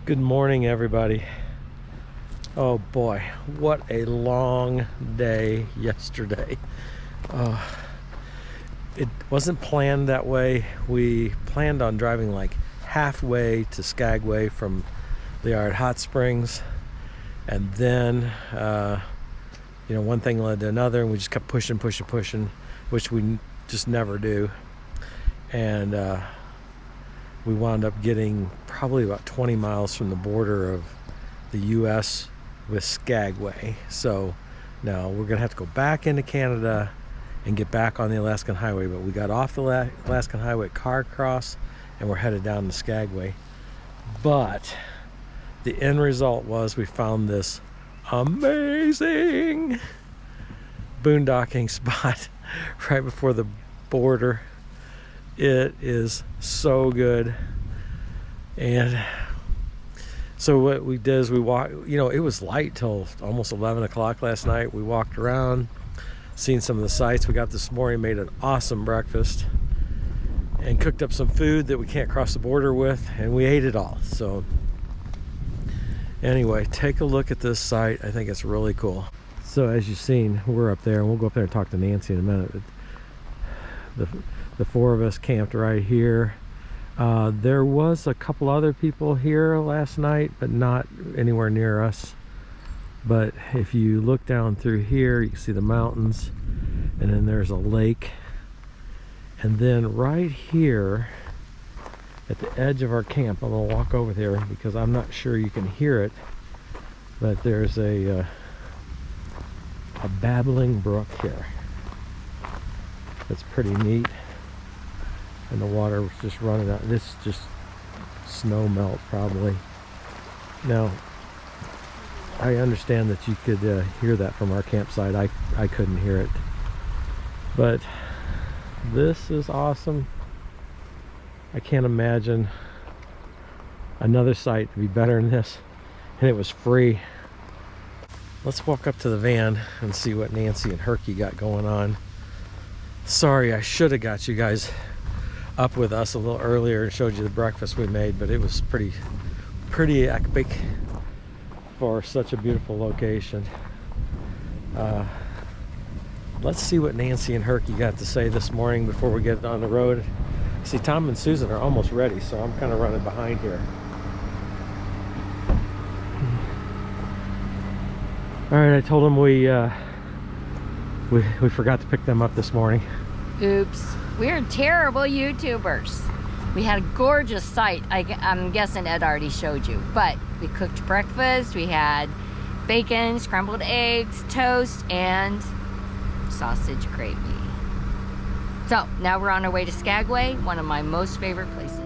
Good morning, everybody. Oh boy, what a long day yesterday. It wasn't planned that way. We planned on driving like halfway to Skagway from the Hot Springs, and then one thing led to another, and we just kept pushing, which we just never do. And we wound up getting probably about 20 miles from the border of the US with Skagway. So now we're gonna have to go back into Canada and get back on the Alaskan Highway. But we got off the Alaskan Highway at Carcross and we're headed down to Skagway. But the end result was we found this amazing boondocking spot right before the border. It is so good. And so what we did is we walked, it was light till almost 11 o'clock last night. We walked around, seen some of the sights. We got this morning, made an awesome breakfast and cooked up some food that we can't cross the border with, and we ate it all. So anyway, take a look at this site. I think it's really cool. So as you've seen, we're up there, and we'll go up there and talk to Nancy in a minute. The four of us camped right here. There was a couple other people here last night, but not anywhere near us. But if you look down through here, you can see the mountains, and then there's a lake. And then right here at the edge of our camp, I'm gonna walk over there because I'm not sure you can hear it, but there's a babbling brook here. That's pretty neat. And the water was just running out. This is just snow melt probably. Now, I understand that you could hear that from our campsite. I couldn't hear it. But this is awesome. I can't imagine another site to be better than this. And it was free. Let's walk up to the van and see what Nancy and Herky got going on. Sorry, I should have got you guys up with us a little earlier and showed you the breakfast we made, but it was pretty epic for such a beautiful location. Let's see what Nancy and Herky got to say this morning before we get on the road. See, Tom and Susan are almost ready, so I'm kind of running behind here. All right, I told them we forgot to pick them up this morning. Oops. We're terrible YouTubers. We had a gorgeous sight. I'm guessing Ed already showed you. But we cooked breakfast. We had bacon, scrambled eggs, toast, and sausage gravy. So now we're on our way to Skagway, one of my most favorite places.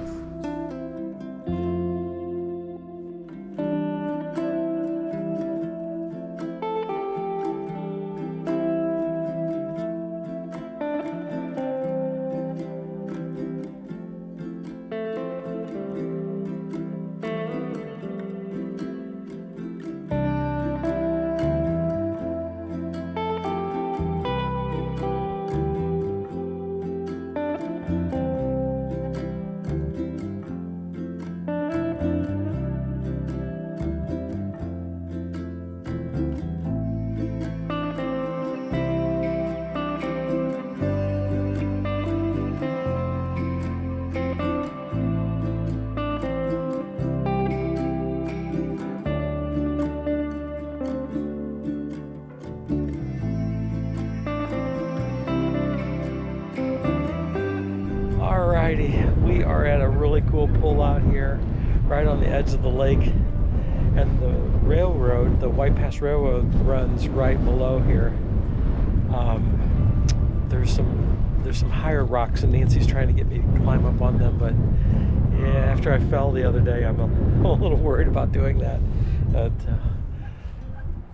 We are at a really cool pull out here right on the edge of the lake, and the railroad, the White Pass Railroad, runs right below here. There's some higher rocks, and Nancy's trying to get me to climb up on them, but yeah, after I fell the other day, I'm a little worried about doing that. But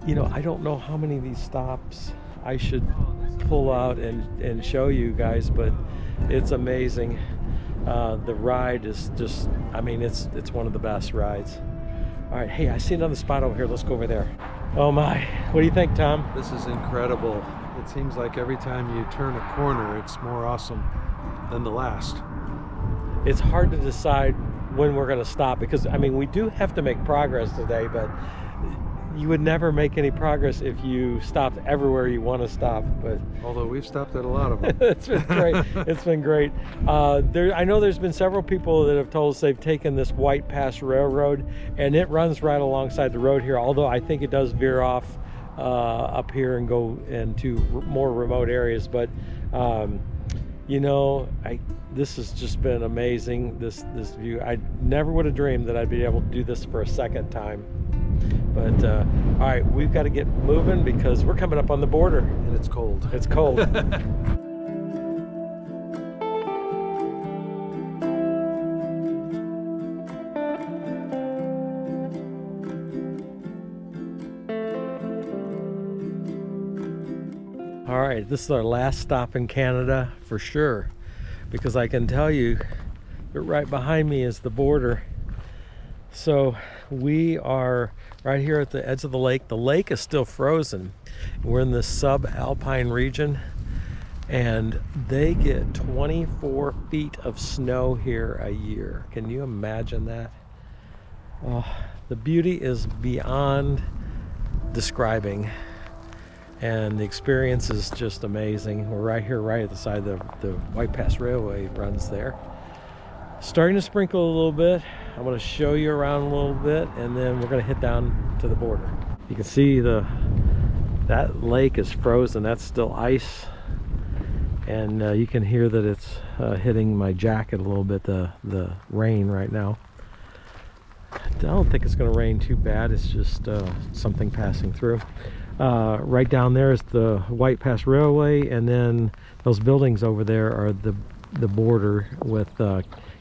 I don't know how many of these stops I should pull out and show you guys, but it's amazing. The ride is just, it's one of the best rides. All right, hey, I see another spot over here. Let's go over there. Oh my, what do you think, Tom? This is incredible. It seems like every time you turn a corner, it's more awesome than the last. It's hard to decide when we're going to stop, because I mean we do have to make progress today, but you would never make any progress if you stopped everywhere you want to stop. But Although we've stopped at a lot of them. it's been great. It's been great. I know there's been several people that have told us they've taken this White Pass Railroad, and it runs right alongside the road here, although I think it does veer off up here and go into more remote areas. But you know, this has just been amazing, this view. I never would have dreamed that I'd be able to do this for a second time. But all right, we've got to get moving because we're coming up on the border. And it's cold. It's cold. All right, this is our last stop in Canada for sure, because I can tell you that right behind me is the border. So we are right here at the edge of the lake. The lake is still frozen. We're in the subalpine region, and they get 24 feet of snow here a year. Can you imagine that? Oh, the beauty is beyond describing, and the experience is just amazing. We're right here, right at the side of the White Pass Railway runs there. Starting to sprinkle a little bit. I'm going to show you around a little bit, and then we're going to head down to the border. You can see that lake is frozen. That's still ice, and you can hear that it's hitting my jacket a little bit, the rain right now. I don't think it's going to rain too bad. It's just something passing through. Right down there is the White Pass Railway, and then those buildings over there are the border with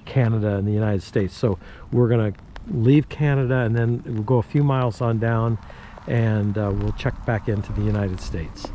Canada and the United States. So we're going to leave Canada, and then we'll go a few miles on down, and we'll check back into the United States.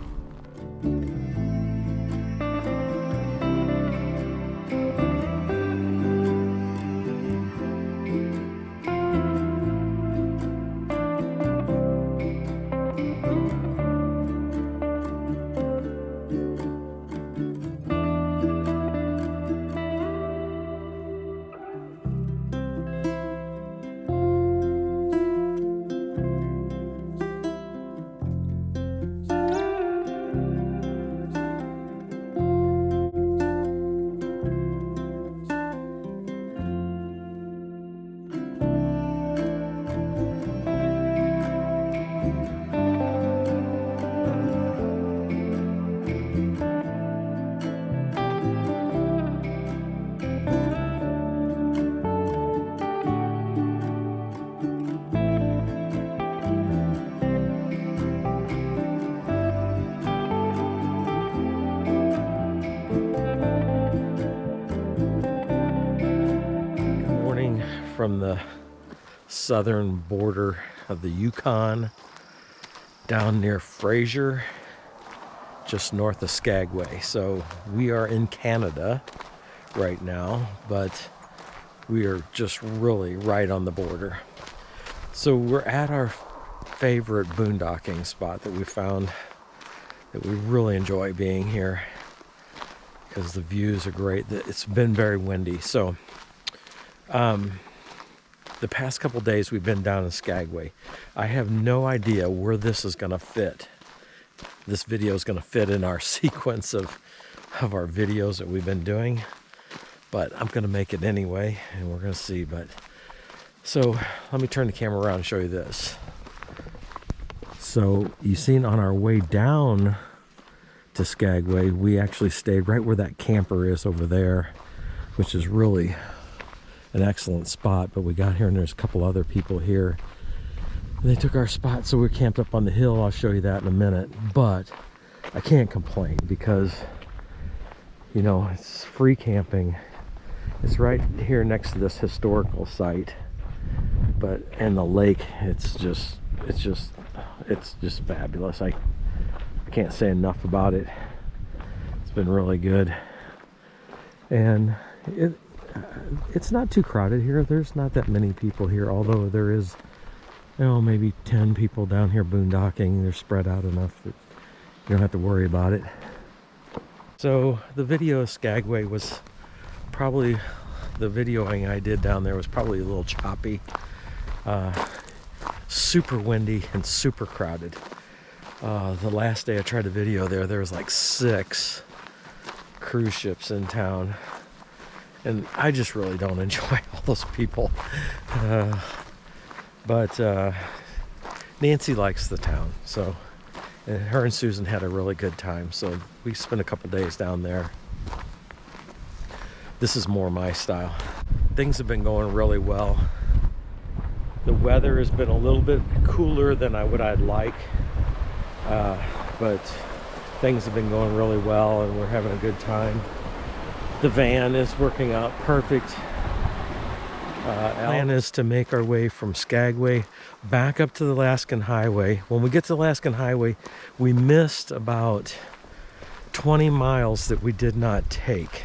From the southern border of the Yukon down near Fraser, just north of Skagway. So we are in Canada right now, but we are just really right on the border. So we're at our favorite boondocking spot that we found, that we really enjoy being here because the views are great. It's been very windy. So the past couple days we've been down in Skagway. I have no idea where this is going to fit. This video is going to fit in our sequence of our videos that we've been doing, but I'm going to make it anyway, and we're going to see. But so let me turn the camera around and show you this. So you seen on our way down to Skagway, we actually stayed right where that camper is over there, which is really an excellent spot. But we got here and there's a couple other people here, and they took our spot, so we're camped up on the hill. I'll show you that in a minute. But I can't complain because, you know, it's free camping. It's right here next to this historical site, but and the lake, it's just fabulous. I can't say enough about it. It's been really good, and it's not too crowded here. There's not that many people here, although there is, you know, maybe 10 people down here boondocking. They're spread out enough that you don't have to worry about it. So the video of Skagway was probably the videoing I did down there was probably a little choppy. Super windy and super crowded. The last day I tried to video there was like 6 cruise ships in town. And I just really don't enjoy all those people. But Nancy likes the town, so and her and Susan had a really good time, so we spent a couple days down there. This is more my style. Things have been going really well. The weather has been a little bit cooler than what I'd like, but things have been going really well and we're having a good time. The van is working out perfect. Plan is to make our way from Skagway back up to the Alaskan Highway. When we get to the Alaskan Highway, we missed about 20 miles that we did not take.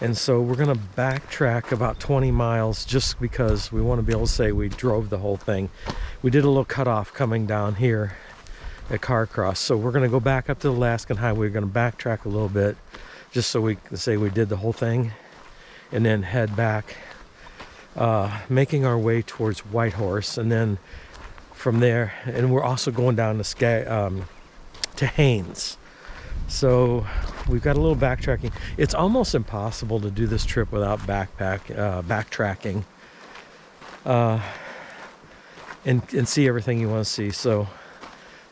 And so we're gonna backtrack about 20 miles just because we want to be able to say we drove the whole thing. We did a little cutoff coming down here at Carcross. So we're gonna go back up to the Alaskan Highway. We're gonna backtrack a little bit just so we can say we did the whole thing and then head back, making our way towards Whitehorse, and then from there, and we're also going down to Haines. So we've got a little backtracking. It's almost impossible to do this trip without backtracking and see everything you want to see. So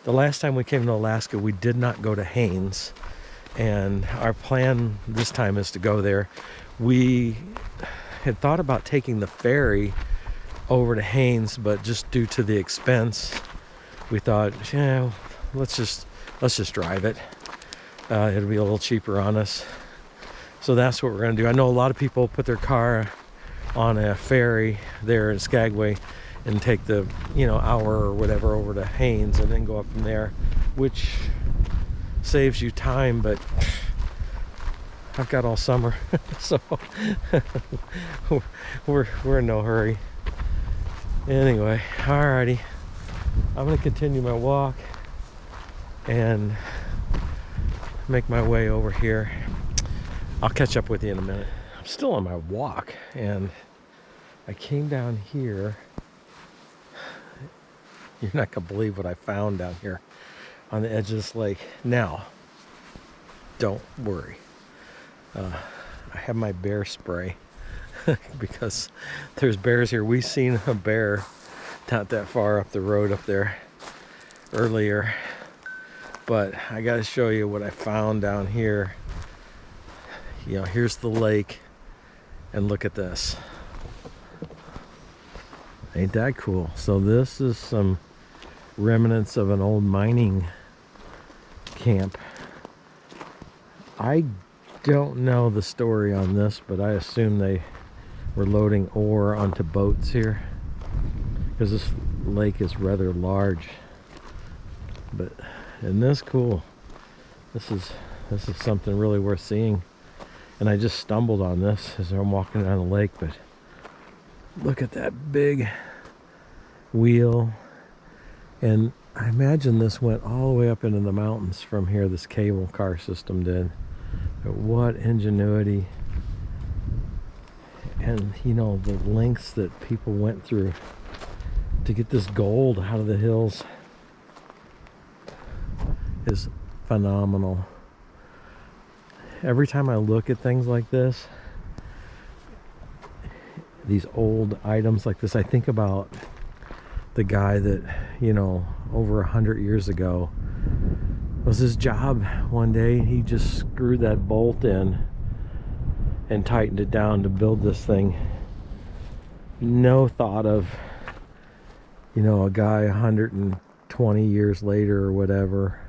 the last time we came to Alaska, we did not go to Haines, and our plan this time is to go there. We had thought about taking the ferry over to Haines, but just due to the expense, we thought, yeah, let's just drive it. It'll be a little cheaper on us. So that's what we're gonna do. I know a lot of people put their car on a ferry there in Skagway and take the hour or whatever over to Haines and then go up from there, which saves you time, but I've got all summer, so we're in no hurry. Anyway, alrighty, I'm gonna continue my walk and make my way over here. I'll catch up with you in a minute. I'm still on my walk and I came down here. You're not gonna believe what I found down here on the edge of this lake. Now, don't worry. I have my bear spray because there's bears here. We seen a bear not that far up the road up there earlier, but I got to show you what I found down here. Here's the lake, and look at this. Ain't that cool? So this is some remnants of an old mining camp. I don't know the story on this, but I assume they were loading ore onto boats here because this lake is rather large. But isn't this cool? This is something really worth seeing. And I just stumbled on this as I'm walking down the lake, but look at that big wheel. And I imagine this went all the way up into the mountains from here, this cable car system did. But what ingenuity. And the lengths that people went through to get this gold out of the hills is phenomenal. Every time I look at things like this, these old items like this, I think about the guy that, over 100 years ago, was his job one day. He just screwed that bolt in and tightened it down to build this thing. No thought of, a guy 120 years later or whatever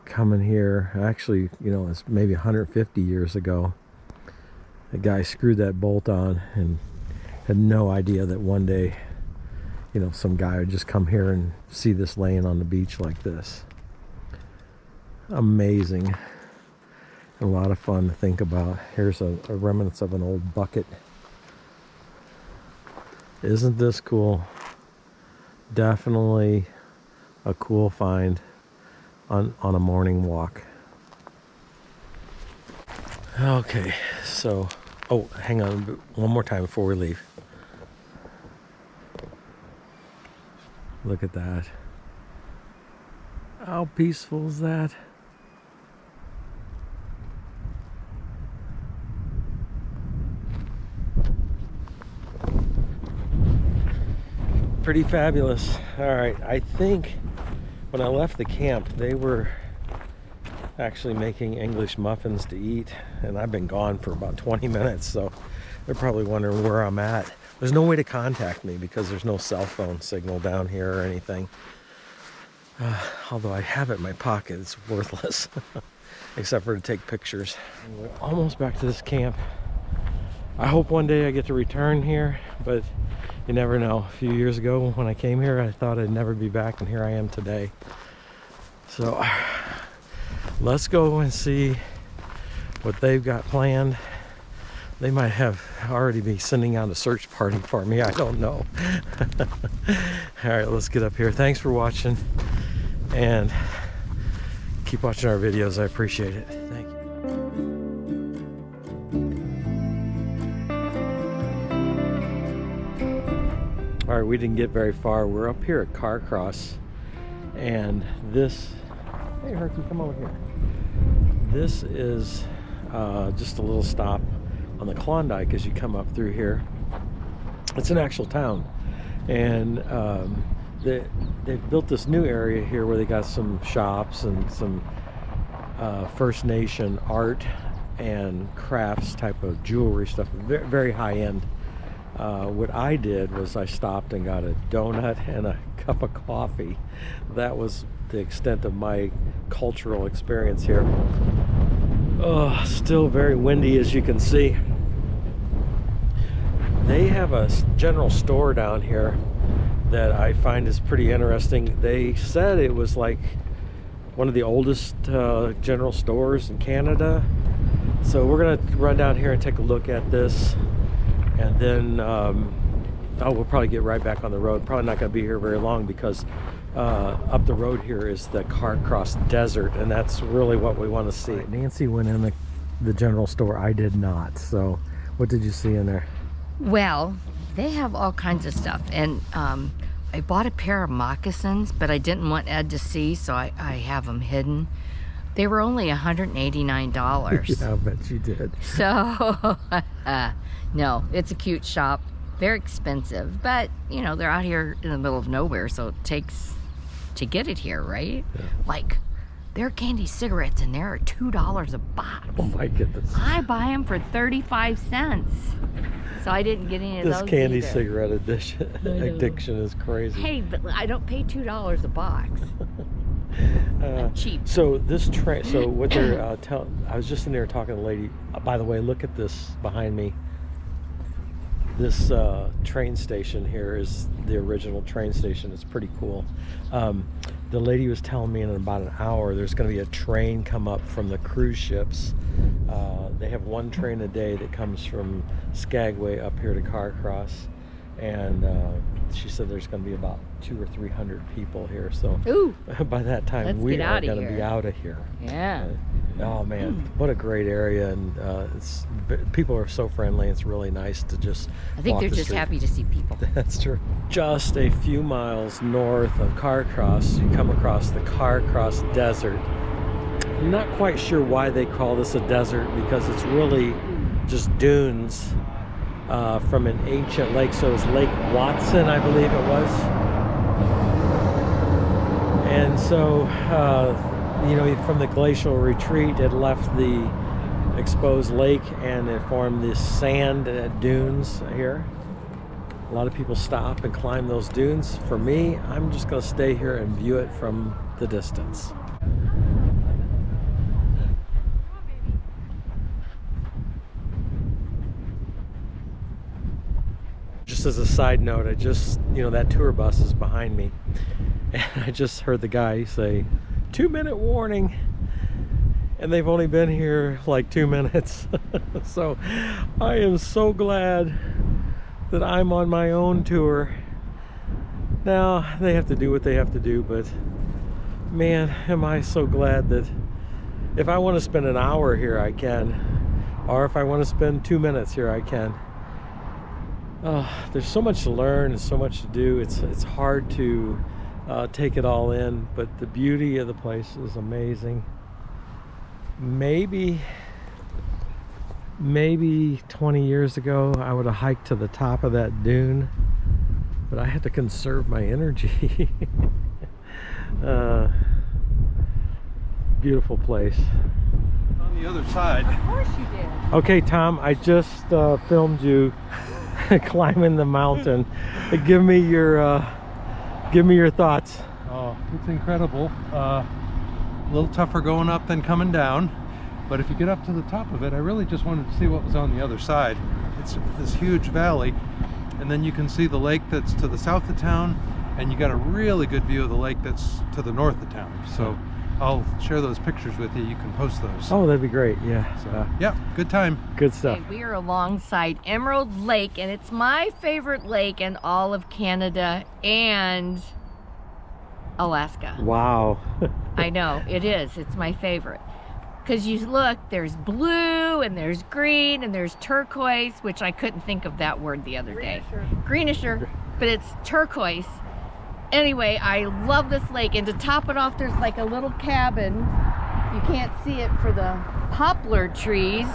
coming here. Actually, it's maybe 150 years ago. The guy screwed that bolt on and had no idea that one day, some guy would just come here and see this laying on the beach like this. Amazing. A lot of fun to think about. Here's a remnants of an old bucket. Isn't this cool? Definitely a cool find on a morning walk. Okay, so Oh, hang on one more time before we leave. Look at that. How peaceful is that? Pretty fabulous. All right, I think when I left the camp, they were actually making English muffins to eat, and I've been gone for about 20 minutes, so they're probably wondering where I'm at. There's no way to contact me because there's no cell phone signal down here or anything. Although I have it in my pocket, it's worthless, except for to take pictures. We're almost back to this camp. I hope one day I get to return here, but you never know. A few years ago when I came here, I thought I'd never be back, and here I am today. So let's go and see what they've got planned. They might have already be sending out a search party for me. I don't know. All right, let's get up here. Thanks for watching, and keep watching our videos. I appreciate it. Thank you. All right, we didn't get very far. We're up here at Carcross, and this, hey Herky, come over here. This is just a little stop on the Klondike as you come up through here. It's an actual town, and they've built this new area here where they got some shops and some First Nation art and crafts type of jewelry stuff, very, very high end. What I did was I stopped and got a donut and a cup of coffee. That was the extent of my cultural experience here. Oh, still very windy, as you can see. They have a general store down here that I find is pretty interesting. They said it was like one of the oldest general stores in Canada. So we're gonna run down here and take a look at this, and then we'll probably get right back on the road. Probably not gonna be here very long because up the road here is the Carcross Desert, and that's really what we want to see. Right, Nancy went in the general store. I did not. So what did you see in there? Well, they have all kinds of stuff, and I bought a pair of moccasins, but I didn't want Ed to see, so I have them hidden. They were only $189. Yeah, I bet you did. So, no, it's a cute shop. Very expensive, but, you know, they're out here in the middle of nowhere, so it takes to get it here, right? Yeah. Like, their candy cigarettes in there are $2 a box. Oh my goodness. I buy them for 35 cents. So I didn't get any of those. This candy either. cigarette addiction is crazy. Hey, but I don't pay $2 a box. Cheap. So this train, so what they're I was just in there talking to the lady. By the way, look at this behind me. This train station here is the original train station. It's pretty cool. The lady was telling me in about an hour there's going to be a train come up from the cruise ships. They have one train a day that comes from Skagway up here to Carcross, and she said there's going to be about 200 or 300 people here. So ooh, by that time we are going to be out of here. Yeah. Oh man, what a great area, and people are so friendly. It's really nice to just I think walk they're the just street. happy to see people. That's true. Just a few miles north of Carcross, you come across the Carcross Desert. I'm not quite sure why they call this a desert, because it's really just dunes from an ancient lake. So it's Lake Watson, I believe it was. And so, you know, from the glacial retreat, it left the exposed lake and it formed this sand dunes here. A lot of people stop and climb those dunes. For me, I'm just going to stay here and view it from the distance. Just as a side note, you know, that tour bus is behind me, and I just heard the guy say 2-minute warning, and they've only been here like 2 minutes. So I am so glad that I'm on my own tour. Now they have to do what they have to do, but man, am I so glad that if I want to spend an hour here, I can. or if I want to spend 2 minutes here, I can. There's so much to learn and so much to do. It's hard to take it all in, but the beauty of the place is amazing. Maybe 20 years ago I would have hiked to the top of that dune, but I had to conserve my energy. Beautiful place. On the other side. Of course you did. Okay, Tom, I just filmed you climbing the mountain. Give me your thoughts. Oh, it's incredible. A little tougher going up than coming down, but if you get up to the top of it, I really just wanted to see what was on the other side. It's this huge valley, and then you can see the lake that's to the south of town, and you got a really good view of the lake that's to the north of town. So I'll share those pictures with you. You can post those. Oh, that'd be great. Yeah. So, yeah, good time. Good stuff. Okay, we are alongside Emerald Lake, and it's my favorite lake in all of Canada and Alaska. Wow. I know, it is. It's my favorite. Because you look, there's blue, and there's green, and there's turquoise, which I couldn't think of that word the other day. Greenish, but it's turquoise. Anyway, I love this lake, and to top it off, there's like a little cabin. You can't see it for the poplar trees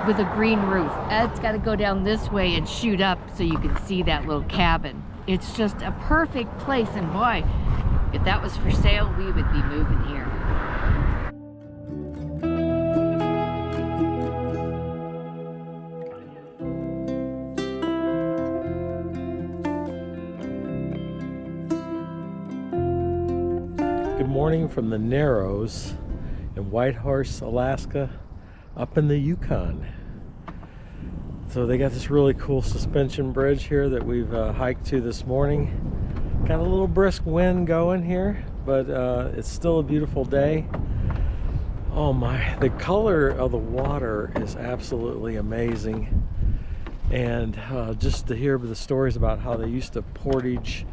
with a green roof. Ed's got to go down this way and shoot up so you can see that little cabin. It's just a perfect place, and boy, if that was for sale, we would be moving here. Good morning from the Narrows in Whitehorse, Alaska, up in the Yukon. So they got this really cool suspension bridge here that we've hiked to this morning. Got a little brisk wind going here, but it's still a beautiful day. Oh my, the color of the water is absolutely amazing. And just to hear the stories about how they used to portage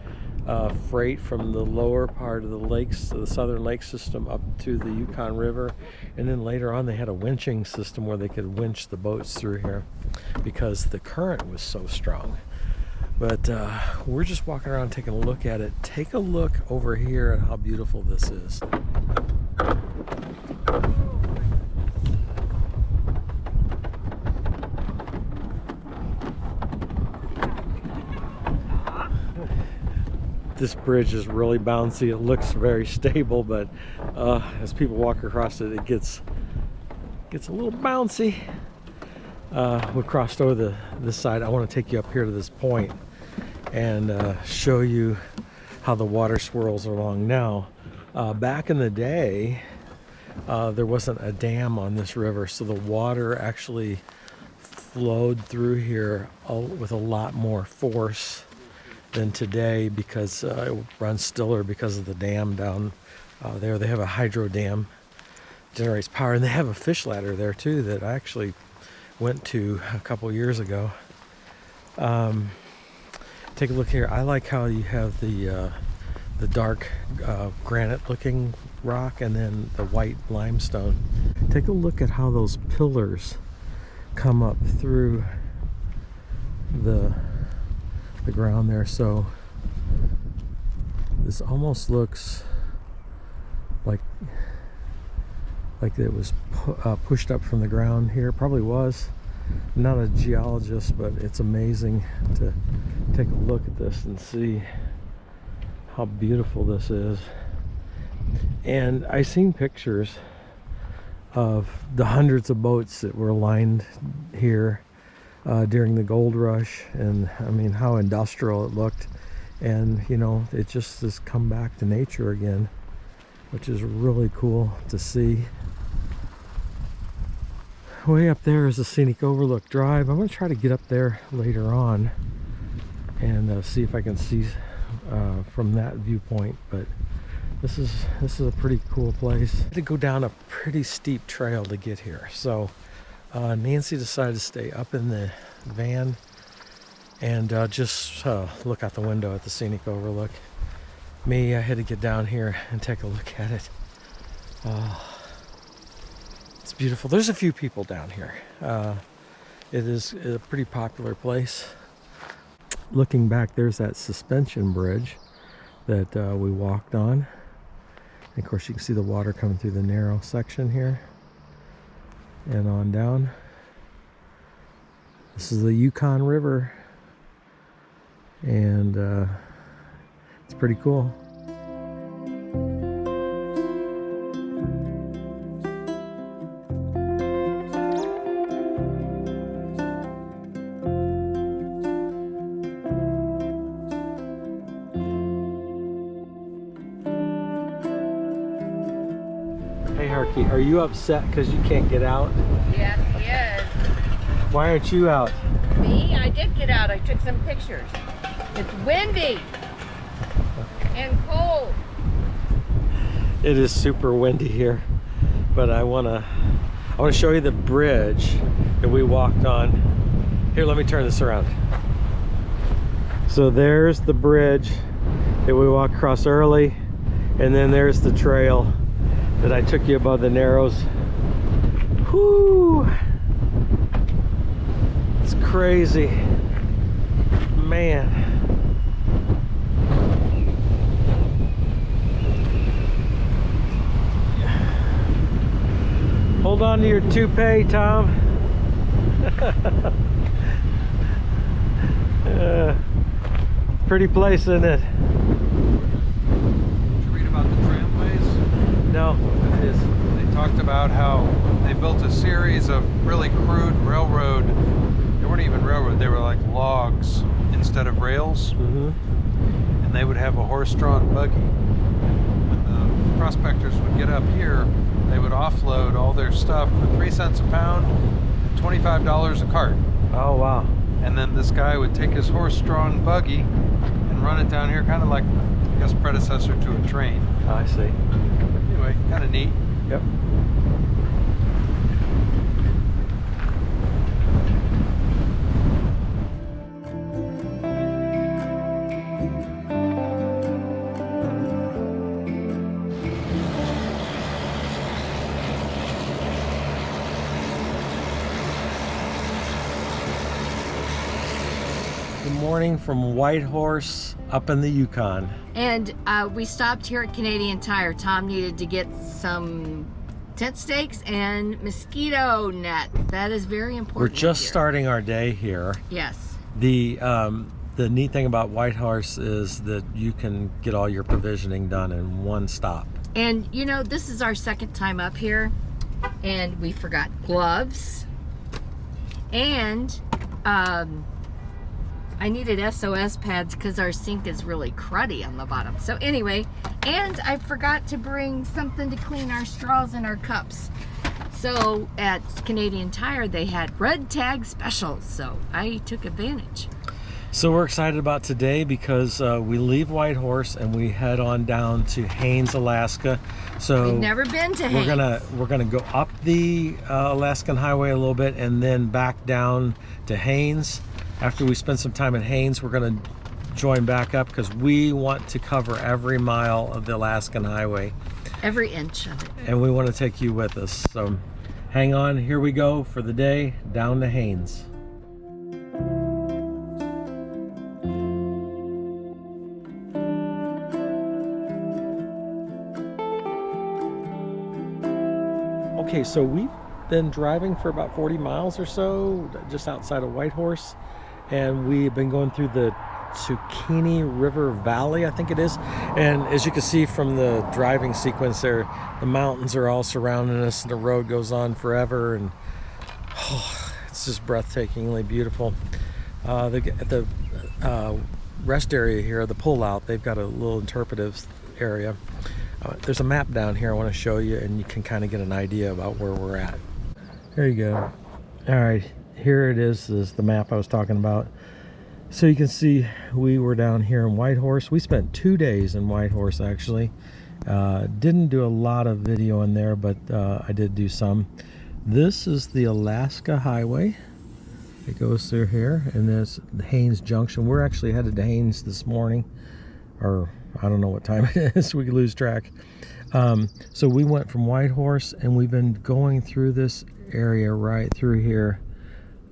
freight from the lower part of the lakes, the southern lake system, up to the Yukon River, and then later on they had a winching system where they could winch the boats through here because the current was so strong. But we're just walking around taking a look at it. Take a look over here at how beautiful this is. This bridge is really bouncy. It looks very stable, but as people walk across it, it gets a little bouncy. We crossed over this side. I want to take you up here to this point and show you how the water swirls along now. Back in the day, there wasn't a dam on this river, so the water actually flowed through here with a lot more force than today because it runs stiller because of the dam down there. They have a hydro dam, generates power, and they have a fish ladder there too that I actually went to a couple years ago. Take a look here. I like how you have the dark granite looking rock and then the white limestone. Take a look at how those pillars come up through the ground there. So this almost looks like it was pushed up from the ground here. Probably was. I'm not a geologist, but it's amazing to take a look at this and see how beautiful this is. And I seen pictures of the hundreds of boats that were lined here during the gold rush, and I mean how industrial it looked, and you know, it just has come back to nature again, which is really cool to see. Way up there is the Scenic Overlook Drive. I'm going to try to get up there later on and see if I can see from that viewpoint, but this is a pretty cool place. I had to go down a pretty steep trail to get here, so Nancy decided to stay up in the van and just look out the window at the Scenic Overlook. Me, I had to get down here and take a look at it. It's beautiful. There's a few people down here. It is a pretty popular place. Looking back, there's that suspension bridge that we walked on. And of course, you can see the water coming through the narrow section here and on down. This is the Yukon River, and it's pretty cool. Hey Herky, are you upset because you can't get out? Yes, he is. Why aren't you out? Me? I did get out. I took some pictures. It's windy and cold. It is super windy here, but I wanna show you the bridge that we walked on. Here, let me turn this around. So there's the bridge that we walked across early, and then there's the trail that I took you above the Narrows. Whoo! It's crazy, man. Hold on to your toupee, Tom. Pretty place, isn't it? Did you read about the tramways? No, it is. They talked about how they built a series of really crude railroad. They weren't even railroad, they were like logs instead of rails. Mm-hmm. And they would have a horse-drawn buggy. When the prospectors would get up here, they would offload all their stuff for 3 cents a pound and $25 a cart. Oh, wow. And then this guy would take his horse-drawn buggy and run it down here, kind of like, I guess, predecessor to a train. Oh, I see. Anyway, kind of neat. Yep. Good morning from Whitehorse up in the Yukon. And we stopped here at Canadian Tire. Tom needed to get some tent stakes and mosquito net. That is very important. We're just starting our day here. Yes. The neat thing about Whitehorse is that you can get all your provisioning done in one stop. And you know, this is our second time up here, and we forgot gloves. And I needed SOS pads because our sink is really cruddy on the bottom. So anyway, and I forgot to bring something to clean our straws and our cups. So at Canadian Tire, they had red tag specials, so I took advantage. So we're excited about today because we leave Whitehorse and we head on down to Haines, Alaska. So We've never been to Haines. We're gonna go up the Alaskan Highway a little bit and then back down to Haines. After we spend some time at Haines, we're gonna join back up because we want to cover every mile of the Alaskan Highway. Every inch of it. And we want to take you with us. So hang on, here we go for the day down to Haines. Okay, so we've been driving for about 40 miles or so, just outside of Whitehorse, and we've been going through the Zucchini River Valley, I think it is. And as you can see from the driving sequence there, the mountains are all surrounding us, and the road goes on forever, and it's just breathtakingly beautiful. At the rest area here, the pull-out, they've got a little interpretive area. There's a map down here I want to show you, and you can kind of get an idea about where we're at. There you go. All right, here it is the map I was talking about. So you can see we were down here in Whitehorse. We spent 2 days in Whitehorse, actually. Didn't do a lot of video in there, but I did do some. This is the Alaska Highway. It goes through here, and there's the Haines Junction. We're actually headed to Haines this morning. or I don't know what time it is. We could lose track. So we went from Whitehorse, and we've been going through this area right through here,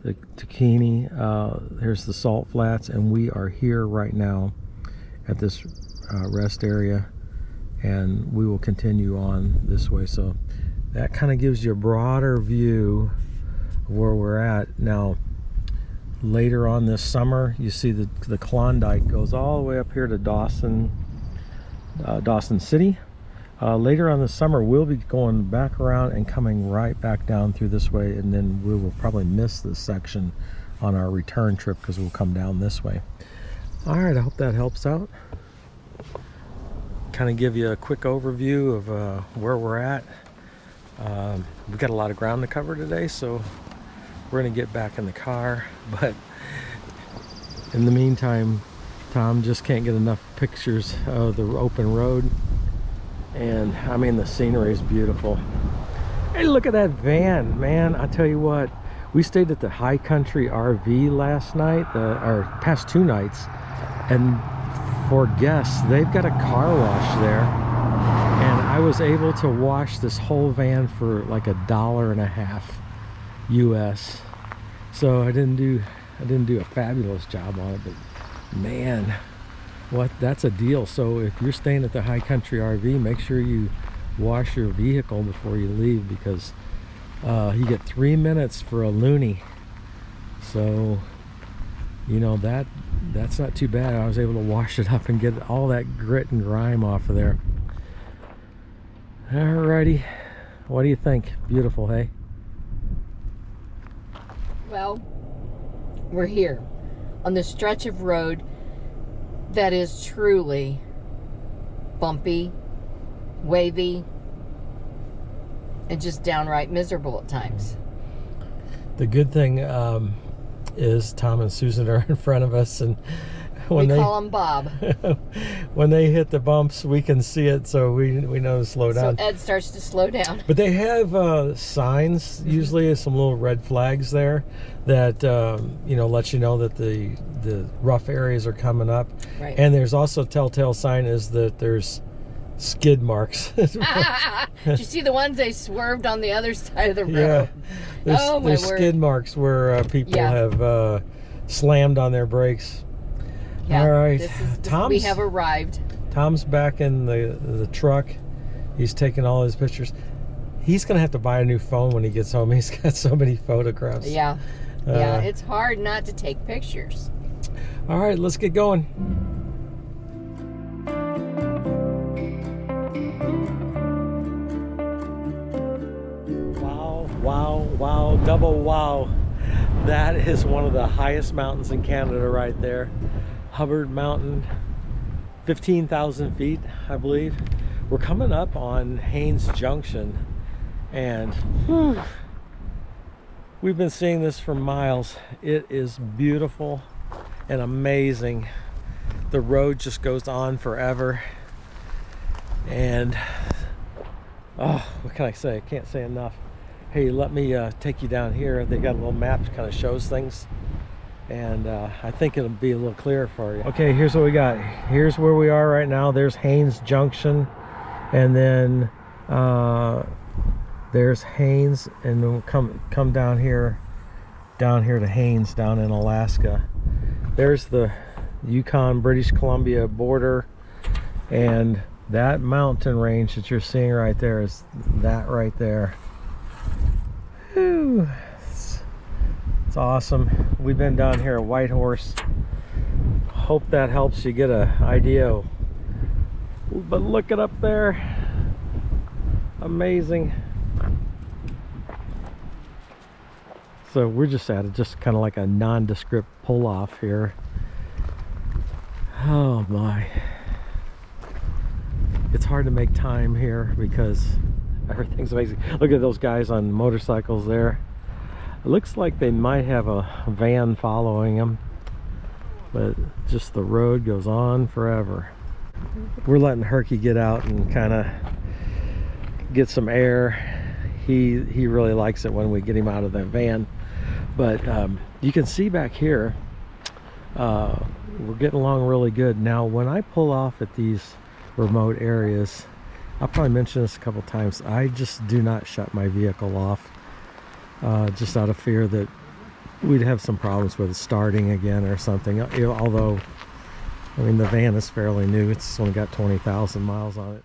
the Takini. Here's the Salt Flats, and we are here right now at this rest area, and we will continue on this way. So that kind of gives you a broader view of where we're at now. Later on this summer, you see the Klondike goes all the way up here to Dawson City. Later on this summer, we'll be going back around and coming right back down through this way, and then we will probably miss this section on our return trip because we'll come down this way. All right, I hope that helps out. Kind of give you a quick overview of where we're at. We've got a lot of ground to cover today, so we're gonna get back in the car, but in the meantime, Tom just can't get enough pictures of the open road. And I mean, the scenery is beautiful. Hey, look at that van, man. I tell you what, we stayed at the High Country RV last night, or past 2 nights, and for guests, they've got a car wash there, and I was able to wash this whole van for like $1.50 US. So I didn't do a fabulous job on it, but man, what, that's a deal. So if you're staying at the High Country RV, make sure you wash your vehicle before you leave, because you get 3 minutes for a loonie. So you know, that's not too bad. I was able to wash it up and get all that grit and grime off of there. Alrighty, what do you think? Beautiful, hey? Well, we're here on the stretch of road that is truly bumpy, wavy, and just downright miserable at times. The good thing is Tom and Susan are in front of us, and when we call them Bob. When they hit the bumps, we can see it, so we know to slow down. So Ed starts to slow down. But they have signs, usually some little red flags there that you know, let you know that the rough areas are coming up. Right. And there's also a telltale sign is that there's skid marks. Did you see the ones they swerved on the other side of the road? Yeah, there's, oh, my there's word. skid marks where people have slammed on their brakes. Yeah, all right, we have arrived. Tom's back in the truck. He's taking all his pictures. He's gonna have to buy a new phone when he gets home. He's got so many photographs. Yeah, yeah, it's hard not to take pictures. All right, let's get going. Wow, double wow. That is one of the highest mountains in Canada right there. Hubbard Mountain, 15,000 feet, I believe. We're coming up on Haines Junction, and we've been seeing this for miles. It is beautiful and amazing. The road just goes on forever, and oh, what can I say? I can't say enough. Hey, let me take you down here. They got a little map that kind of shows things, and I think it'll be a little clearer for you. Okay, here's what we got. Here's where we are right now. There's Haines Junction, and then there's Haines, and then we'll come down here to Haines down in Alaska. There's the Yukon British Columbia border, and that mountain range that you're seeing right there is that right there. Whew. It's awesome. We've been down here at Whitehorse. Hope that helps you get an idea. But look it up there. Amazing. So we're just at it, just kind of like a nondescript pull-off here. Oh my. It's hard to make time here because everything's amazing. Look at those guys on motorcycles there. It looks like they might have a van following them, but just the road goes on forever. We're letting Herky get out and kind of get some air. He really likes it when we get him out of the van. But you can see back here, we're getting along really good. Now, when I pull off at these remote areas, I'll probably mention this a couple times, I just do not shut my vehicle off, just out of fear that we'd have some problems with it starting again or something. You know, although, I mean, the van is fairly new. It's only got 20,000 miles on it.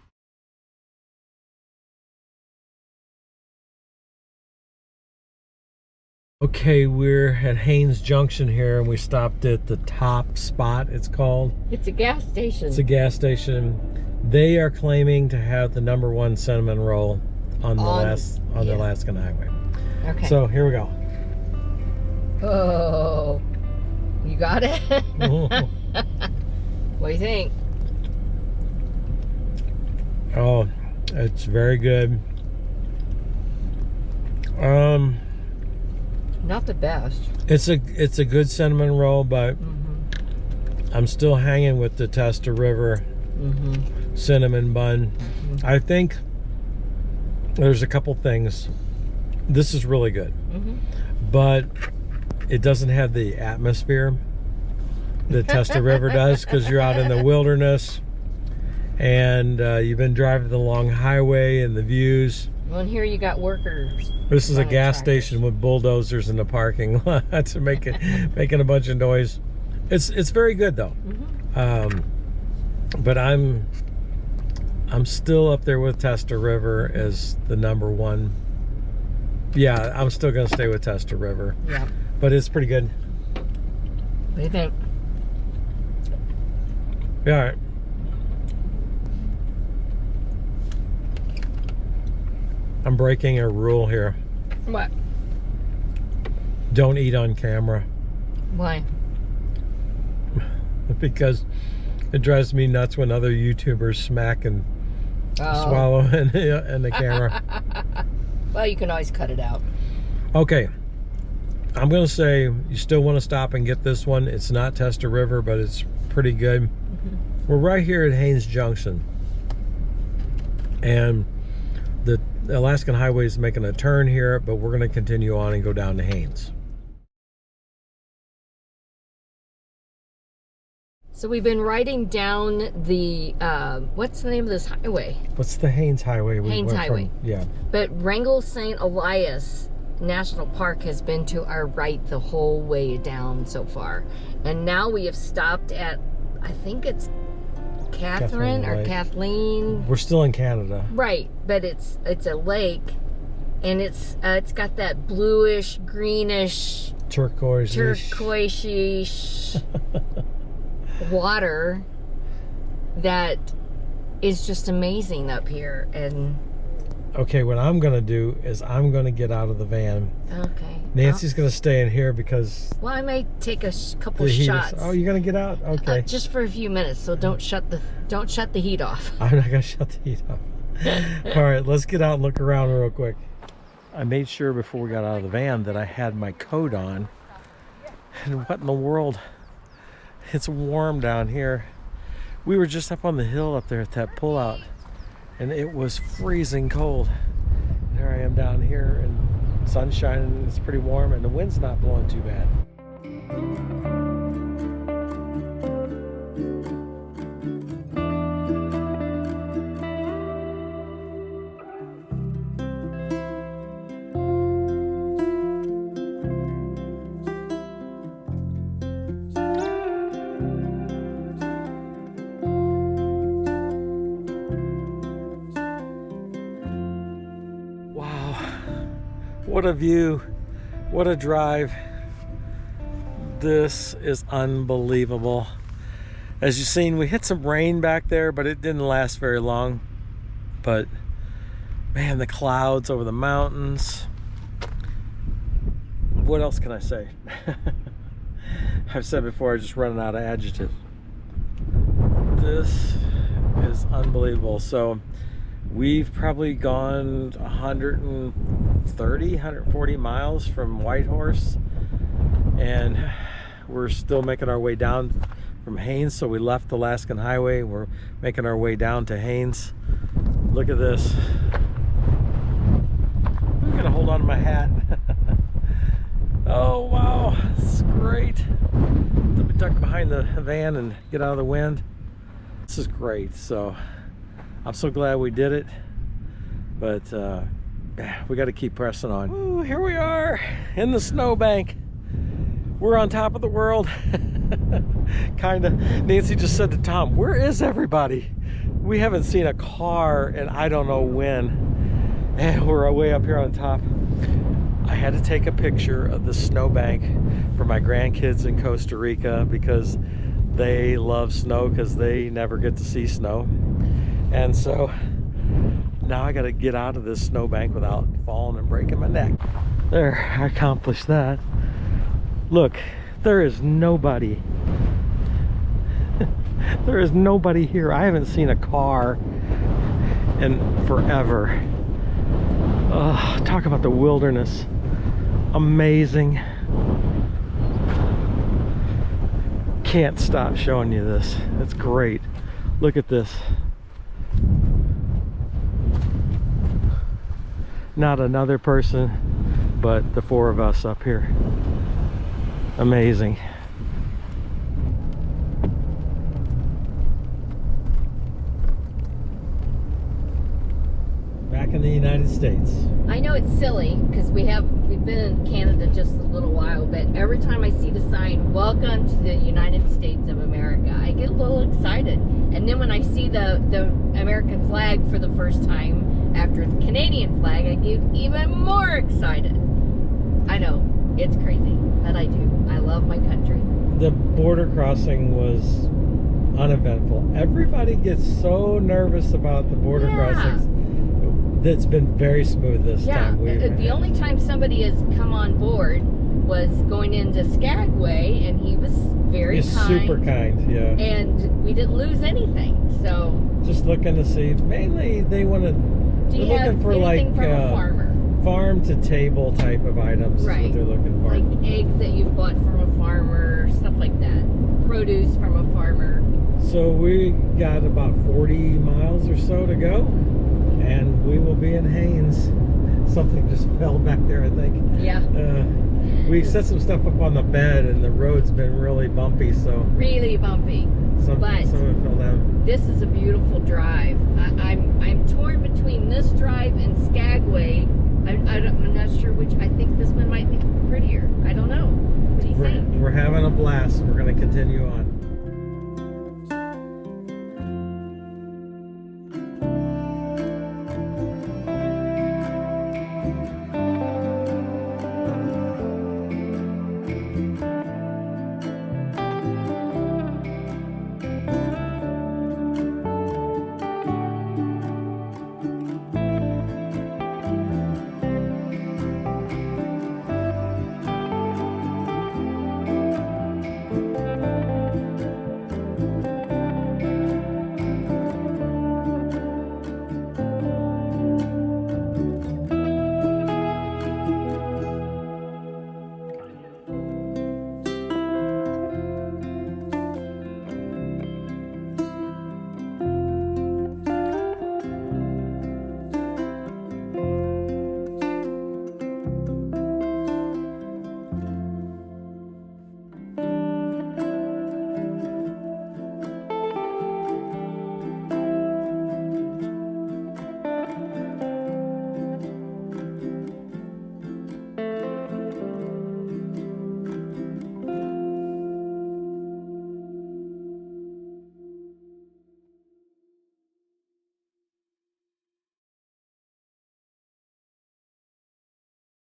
Okay, we're at Haynes Junction here, and we stopped at the Top Spot, it's called. It's a gas station. It's a gas station. They are claiming to have the #1 cinnamon roll on the the Alaskan Highway. Okay. So here we go. Oh, you got it? What do you think? Oh, it's very good. Not the best. It's a good cinnamon roll, but I'm still hanging with the Testa River cinnamon bun. I think there's a couple things. This is really good, but it doesn't have the atmosphere that Testa River does, because you're out in the wilderness and you've been driving the long highway and the views. Well, and here you got workers. This is a gas station with bulldozers in the parking lot making a bunch of noise. It's very good though. But I'm still up there with Testa River as the #1. Yeah, I'm still gonna stay with Testa River. Yeah. But it's pretty good. What do you think? Yeah, all right. I'm breaking a rule here. What? Don't eat on camera. Why? Because it drives me nuts when other YouTubers smack and swallow in the camera. Well, you can always cut it out. Okay. I'm going to say you still want to stop and get this one. It's not Testa River, but it's pretty good. We're right here at Haynes Junction. And the Alaskan Highway is making a turn here, but we're going to continue on and go down to Haynes. So we've been riding down the, what's the name of this highway? What's the Haynes Highway? Haynes Highway. Yeah. But Wrangell St. Elias National Park has been to our right the whole way down so far. And now we have stopped at, I think it's Catherine or Lake. Kathleen. We're still in Canada. Right, but it's a lake, and it's got that bluish, greenish, turquoise-ish water that is just amazing up here. And okay, what I'm gonna do is I'm gonna get out of the van. okay. Nancy's gonna stay in here because, well, I may take a couple the heat shots. oh, you're gonna get out? Okay. Just for a few minutes, so don't shut the heat off. I'm not gonna shut the heat off. All right, let's get out and look around real quick. I made sure before we got out of the van that I had my coat on. And what in the world? It's warm down here. We were just up on the hill up there at that pullout, and it was freezing cold. There I am down here, and sun's shining, it's pretty warm, and the wind's not blowing too bad. What a view, what a drive. This is unbelievable. As you've seen, we hit some rain back there, but it didn't last very long. But man, the clouds over the mountains. What else can I say? I've said before, I'm just running out of adjectives. This is unbelievable. So we've probably gone 140 miles from Whitehorse, and we're still making our way down from Haynes. So we left the Alaskan Highway, we're making our way down to Haynes. Look at this. I'm gonna hold on to my hat. Oh wow, it's great. to be tucked behind the van and get out of the wind. This is great. So I'm so glad we did it, but we got to keep pressing on. Ooh, here we are in the snowbank. We're on top of the world. Kind of. Nancy just said to Tom, where is everybody? We haven't seen a car and I don't know when. And we're way up here on top. I had to take a picture of the snowbank for my grandkids in Costa Rica because they love snow because they never get to see snow. And so now I got to get out of this snowbank without falling and breaking my neck. There, I accomplished that. Look, there is nobody. There is nobody here. I haven't seen a car in forever. Talk about the wilderness. Amazing. Can't stop showing you this. It's great. Look at this. Not another person, but the four of us up here. Amazing. Back in the United States. I know it's silly because we've been in Canada just a little while, but every time I see the sign, welcome to the United States of America, I get a little excited. And then when I see the American flag for the first time after the Canadian flag, I get even more excited. I know, it's crazy, but I do. I love my country. The border crossing was uneventful. Everybody gets so nervous about the border crossings. It's been very smooth this time. The only time somebody has come on board was going into Skagway, and he was very kind. Super kind, yeah. And we didn't lose anything, so. Just looking to see. Mainly, they want to. Do you have for anything from a farmer? Farm to table type of items. Right. Is what they're looking for. Like eggs that you bought from a farmer, stuff like that. Produce from a farmer. So we got about 40 miles or so to go, and we will be in Haines. Something just fell back there, I think. Yeah. We set some stuff up on the bed, and the road's been really bumpy, so. Really bumpy. Some of it fell down. This is a beautiful drive. I'm torn between this drive and Skagway. I'm not sure which. I think this one might be prettier. I don't know. What do you think? We're having a blast. We're going to continue on.